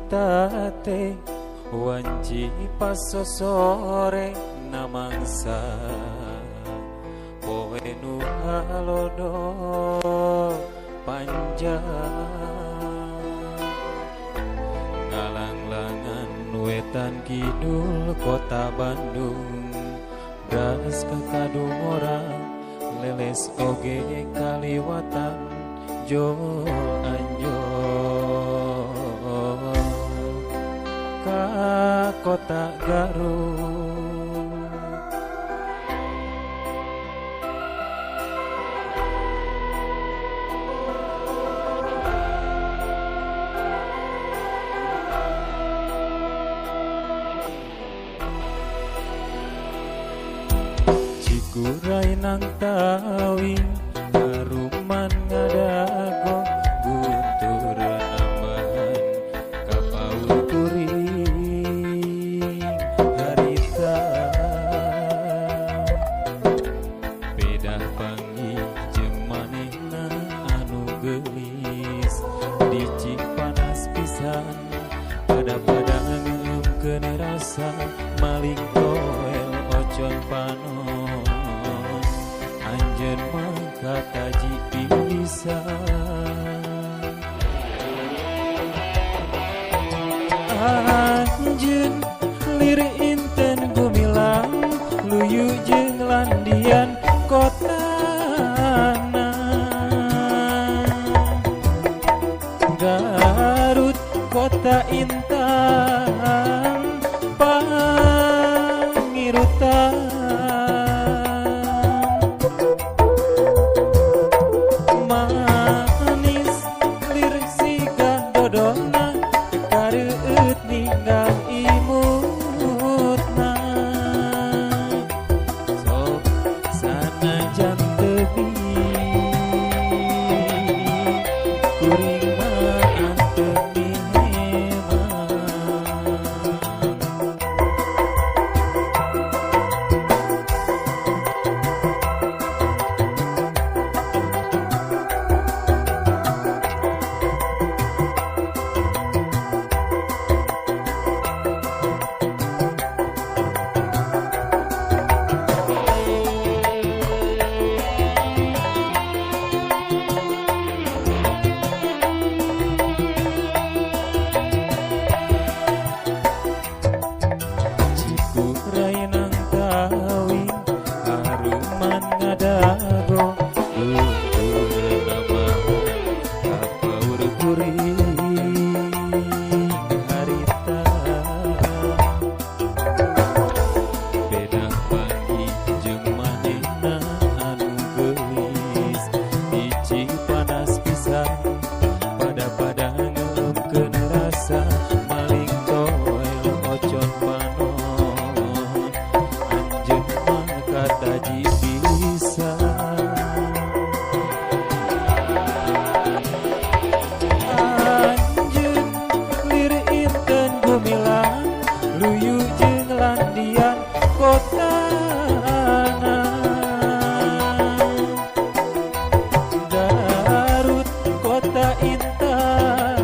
tate wanci pas sore namangsa poe nu halodo panjang ngalang-langan wetan kidul kota Bandung beras kakadung orang leles oge kaliwatan jol anjol ka kota Garut. Cikuray nang tawing haruman ngadago guntur nambahan kapaul kuring harita pedah panggih jeung manehna anu geulis di Cipanas pisan pada ngeumkeun rasa maling toel ocon panon anjeun mah kataji pisan anjeun lir inten gumilang luyu jeung landian kotana Garut kota intan pangirutan manis lir siga dodona kareueut ninggal imutna sok sanajan teuing kuring mah anteu diheman Cikuray nang tawing haruman ngadago guntur nambahan kapaur kuring harita pedah panggih jeung manehna anu geulis di Cipanas pisan pada ngeumkeun rasa maling toel ocon panon anjeun mah kataji pisan anjeun lir inten gumilang luyu jeung landian kotana Garut kota intan